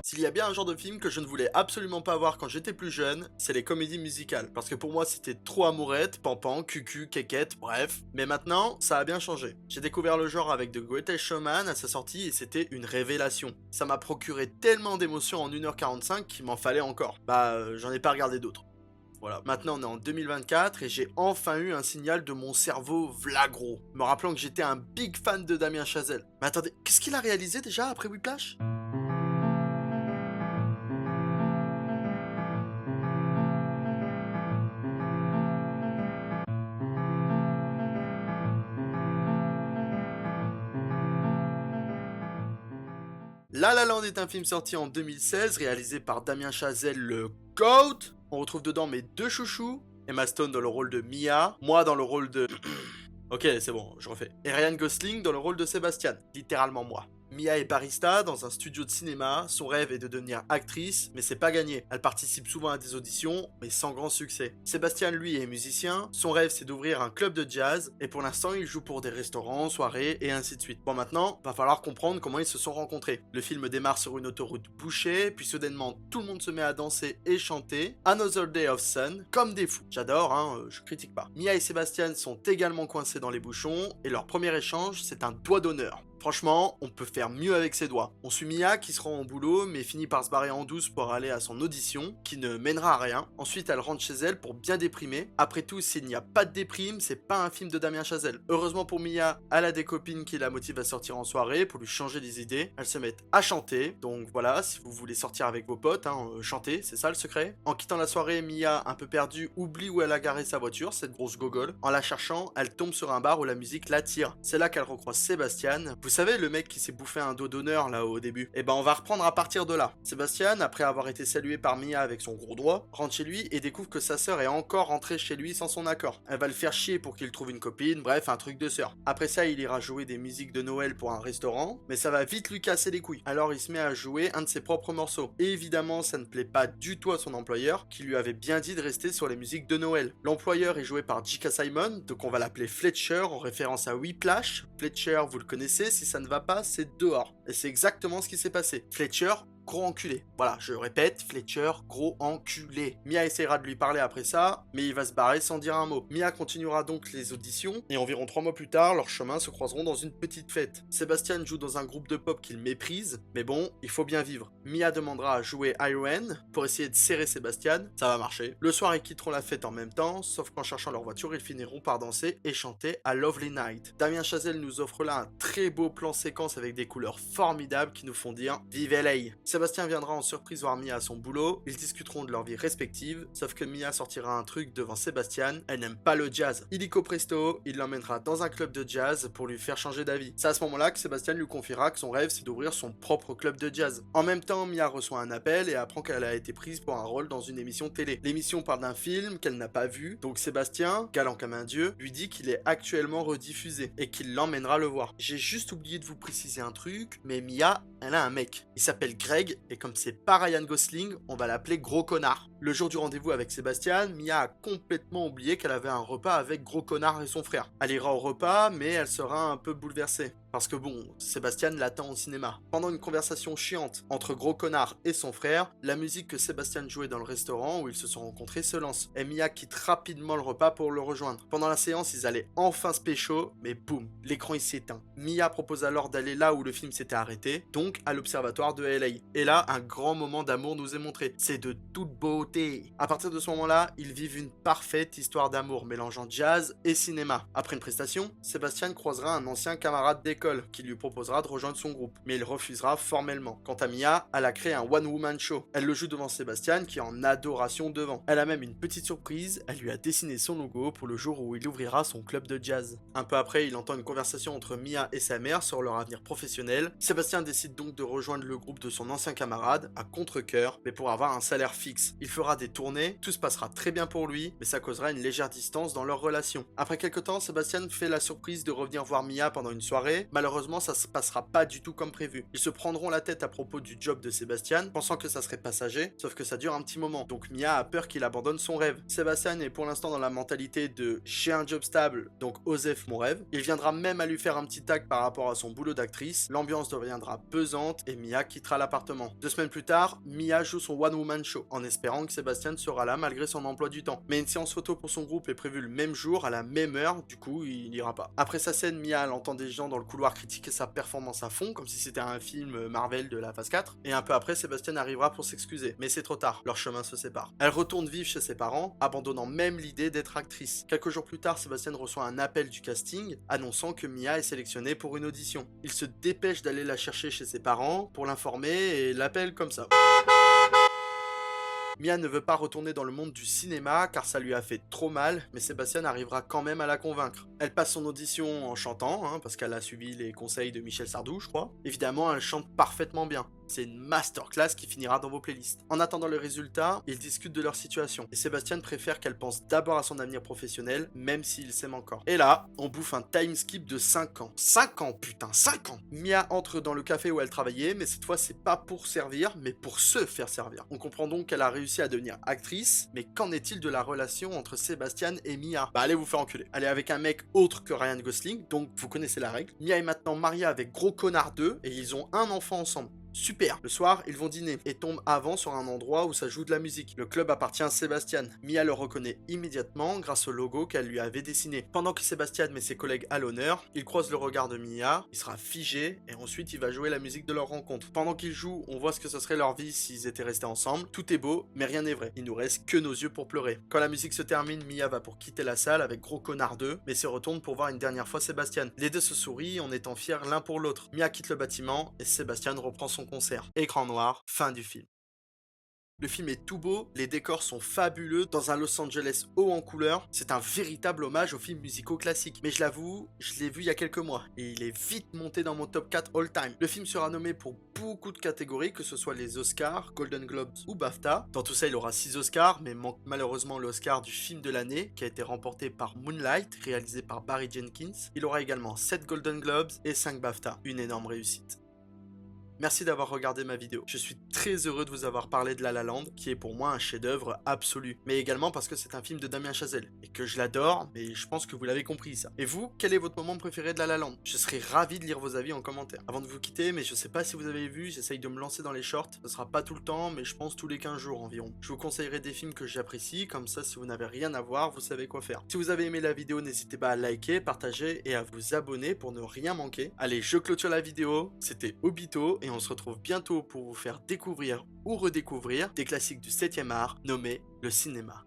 S'il y a bien un genre de film que je ne voulais absolument pas voir quand j'étais plus jeune, c'est les comédies musicales. Parce que pour moi, c'était trop amourette, pampan, cucu, quéquette, bref. Mais maintenant, ça a bien changé. J'ai découvert le genre avec The Greatest Showman à sa sortie et c'était une révélation. Ça m'a procuré tellement d'émotions en 1h45 qu'il m'en fallait encore. J'en ai pas regardé d'autres. Voilà, maintenant on est en 2024 et j'ai enfin eu un signal de mon cerveau vlagro, me rappelant que j'étais un big fan de Damien Chazelle. Mais attendez, qu'est-ce qu'il a réalisé déjà après Whiplash? La La Land est un film sorti en 2016, réalisé par Damien Chazelle, le GOAT. On retrouve dedans mes deux chouchous, Emma Stone dans le rôle de Mia, moi dans le rôle de... Ok, c'est bon, je refais. Et Ryan Gosling dans le rôle de Sébastien, littéralement moi. Mia est barista dans un studio de cinéma, son rêve est de devenir actrice, mais c'est pas gagné. Elle participe souvent à des auditions, mais sans grand succès. Sébastien, lui, est musicien, son rêve c'est d'ouvrir un club de jazz, et pour l'instant il joue pour des restaurants, soirées, et ainsi de suite. Bon maintenant, va falloir comprendre comment ils se sont rencontrés. Le film démarre sur une autoroute bouchée, puis soudainement tout le monde se met à danser et chanter. Another Day of Sun, comme des fous. J'adore, je critique pas. Mia et Sébastien sont également coincés dans les bouchons, et leur premier échange c'est un doigt d'honneur. Franchement, on peut faire mieux avec ses doigts. On suit Mia qui se rend au boulot mais finit par se barrer en douce pour aller à son audition, qui ne mènera à rien. Ensuite, elle rentre chez elle pour bien déprimer. Après tout, s'il n'y a pas de déprime, c'est pas un film de Damien Chazelle. Heureusement pour Mia, elle a des copines qui la motivent à sortir en soirée pour lui changer les idées. Elles se mettent à chanter, donc voilà, si vous voulez sortir avec vos potes, chanter, c'est ça le secret. En quittant la soirée, Mia, un peu perdue, oublie où elle a garé sa voiture, cette grosse gogole. En la cherchant, elle tombe sur un bar où la musique l'attire. C'est là qu'elle recroise Sébastien. Vous savez, le mec qui s'est bouffé un dos d'honneur là au début. Et ben on va reprendre à partir de là. Sébastien, après avoir été salué par Mia avec son gros doigt, rentre chez lui et découvre que sa sœur est encore rentrée chez lui sans son accord. Elle va le faire chier pour qu'il trouve une copine, bref, un truc de sœur. Après ça, il ira jouer des musiques de Noël pour un restaurant, mais ça va vite lui casser les couilles. Alors il se met à jouer un de ses propres morceaux. Et évidemment, ça ne plaît pas du tout à son employeur, qui lui avait bien dit de rester sur les musiques de Noël. L'employeur est joué par J.K. Simon, donc on va l'appeler Fletcher en référence à Whiplash. Fletcher, vous le connaissez, si ça ne va pas, c'est dehors. Et c'est exactement ce qui s'est passé. Fletcher, gros enculé. Voilà, je répète, Fletcher, gros enculé. Mia essaiera de lui parler après ça, mais il va se barrer sans dire un mot. Mia continuera donc les auditions, et environ 3 mois plus tard, leurs chemins se croiseront dans une petite fête. Sébastien joue dans un groupe de pop qu'il méprise, mais bon, il faut bien vivre. Mia demandera à jouer Iron pour essayer de serrer Sébastien, ça va marcher. Le soir, ils quitteront la fête en même temps, sauf qu'en cherchant leur voiture, ils finiront par danser et chanter à Lovely Night. Damien Chazelle nous offre là un très beau plan séquence avec des couleurs formidables qui nous font dire « Vive LA !» Sébastien viendra en surprise voir Mia à son boulot, ils discuteront de leur vie respective, sauf que Mia sortira un truc devant Sébastien, elle n'aime pas le jazz. Illico presto, il l'emmènera dans un club de jazz pour lui faire changer d'avis. C'est à ce moment-là que Sébastien lui confiera que son rêve c'est d'ouvrir son propre club de jazz. En même temps, Mia reçoit un appel et apprend qu'elle a été prise pour un rôle dans une émission télé. L'émission parle d'un film qu'elle n'a pas vu, donc Sébastien, galant comme un dieu, lui dit qu'il est actuellement rediffusé et qu'il l'emmènera le voir. J'ai juste oublié de vous préciser un truc, mais Mia, elle a un mec. Il s'appelle Greg et comme c'est pas Ryan Gosling, on va l'appeler Gros Connard. Le jour du rendez-vous avec Sébastien, Mia a complètement oublié qu'elle avait un repas avec Gros Connard et son frère. Elle ira au repas, mais elle sera un peu bouleversée. Parce que bon, Sébastien l'attend au cinéma. Pendant une conversation chiante entre Gros Connard et son frère, la musique que Sébastien jouait dans le restaurant où ils se sont rencontrés se lance. Et Mia quitte rapidement le repas pour le rejoindre. Pendant la séance, ils allaient enfin se pécho, mais boum, l'écran il s'éteint. Mia propose alors d'aller là où le film s'était arrêté, donc à l'observatoire de LA. Et là, un grand moment d'amour nous est montré. C'est de toute beauté. À partir de ce moment-là, ils vivent une parfaite histoire d'amour mélangeant jazz et cinéma. Après une prestation, Sébastien croisera un ancien camarade d'école qui lui proposera de rejoindre son groupe, mais il refusera formellement. Quant à Mia, elle a créé un one-woman show. Elle le joue devant Sébastien qui est en adoration devant. Elle a même une petite surprise, elle lui a dessiné son logo pour le jour où il ouvrira son club de jazz. Un peu après, il entend une conversation entre Mia et sa mère sur leur avenir professionnel. Sébastien décide donc de rejoindre le groupe de son ancien camarade, à contre-cœur, mais pour avoir un salaire fixe. Il fera fera des tournées, tout se passera très bien pour lui, mais ça causera une légère distance dans leur relation. Après quelques temps, Sébastien fait la surprise de revenir voir Mia pendant une soirée. Malheureusement, ça se passera pas du tout comme prévu. Ils se prendront la tête à propos du job de Sébastien, pensant que ça serait passager, sauf que ça dure un petit moment. Donc Mia a peur qu'il abandonne son rêve. Sébastien est pour l'instant dans la mentalité de j'ai un job stable, donc Osef mon rêve. Il viendra même à lui faire un petit tag par rapport à son boulot d'actrice. L'ambiance deviendra pesante et Mia quittera l'appartement. 2 semaines plus tard, Mia joue son one woman show en espérant que Sébastien sera là malgré son emploi du temps. Mais une séance photo pour son groupe est prévue le même jour à la même heure, du coup il n'ira pas. Après sa scène, Mia elle entend des gens dans le couloir critiquer sa performance à fond comme si c'était un film Marvel de la phase 4. Et un peu après, Sébastien arrivera pour s'excuser. Mais c'est trop tard, leurs chemins se séparent. Elle retourne vivre chez ses parents, abandonnant même l'idée d'être actrice. Quelques jours plus tard, Sébastien reçoit un appel du casting annonçant que Mia est sélectionnée pour une audition. Il se dépêche d'aller la chercher chez ses parents pour l'informer et l'appelle comme ça. Mia ne veut pas retourner dans le monde du cinéma car ça lui a fait trop mal, mais Sébastien arrivera quand même à la convaincre. Elle passe son audition en chantant, parce qu'elle a suivi les conseils de Michel Sardou, je crois. Évidemment, elle chante parfaitement bien. C'est une masterclass qui finira dans vos playlists. En attendant le résultat, ils discutent de leur situation. Et Sébastien préfère qu'elle pense d'abord à son avenir professionnel, même s'il s'aime encore. Et là, on bouffe un time skip de 5 ans. 5 ans, putain, 5 ans. Mia entre dans le café où elle travaillait, mais cette fois, c'est pas pour servir, mais pour se faire servir. On comprend donc qu'elle a réussi à devenir actrice, mais qu'en est-il de la relation entre Sébastien et Mia? Bah allez vous faire enculer. Elle est avec un mec autre que Ryan Gosling, donc vous connaissez la règle. Mia est maintenant mariée avec Gros Connard 2, et ils ont un enfant ensemble. Super. Le soir, ils vont dîner et tombent avant sur un endroit où ça joue de la musique. Le club appartient à Sébastien. Mia le reconnaît immédiatement grâce au logo qu'elle lui avait dessiné. Pendant que Sébastien met ses collègues à l'honneur, il croise le regard de Mia, il sera figé et ensuite il va jouer la musique de leur rencontre. Pendant qu'ils jouent, on voit ce que ce serait leur vie s'ils étaient restés ensemble. Tout est beau, mais rien n'est vrai. Il nous reste que nos yeux pour pleurer. Quand la musique se termine, Mia va pour quitter la salle avec Gros Connard 2, mais se retourne pour voir une dernière fois Sébastien. Les deux se sourient en étant fiers l'un pour l'autre. Mia quitte le bâtiment et Sébastien reprend son concert. Écran noir, fin du film. Le film est tout beau, les décors sont fabuleux, dans un Los Angeles haut en couleur. C'est un véritable hommage aux films musicaux classiques. Mais je l'avoue, je l'ai vu il y a quelques mois, et il est vite monté dans mon top 4 all time. Le film sera nommé pour beaucoup de catégories, que ce soit les Oscars, Golden Globes ou BAFTA. Dans tout ça, il aura 6 Oscars, mais manque malheureusement l'Oscar du film de l'année, qui a été remporté par Moonlight, réalisé par Barry Jenkins. Il aura également 7 Golden Globes et 5 BAFTA. Une énorme réussite. Merci d'avoir regardé ma vidéo. Je suis très heureux de vous avoir parlé de La La Land, qui est pour moi un chef-d'œuvre absolu. Mais également parce que c'est un film de Damien Chazelle, et que je l'adore, mais je pense que vous l'avez compris ça. Et vous, quel est votre moment préféré de La La Land? Je serais ravi de lire vos avis en commentaire. Avant de vous quitter, mais je sais pas si vous avez vu, j'essaye de me lancer dans les shorts. Ce sera pas tout le temps, mais je pense tous les 15 jours environ. Je vous conseillerai des films que j'apprécie, comme ça si vous n'avez rien à voir, vous savez quoi faire. Si vous avez aimé la vidéo, n'hésitez pas à liker, partager et à vous abonner pour ne rien manquer. Allez, je clôture la vidéo, c'était Obito, et on se retrouve bientôt pour vous faire découvrir ou redécouvrir des classiques du 7e art nommés le cinéma.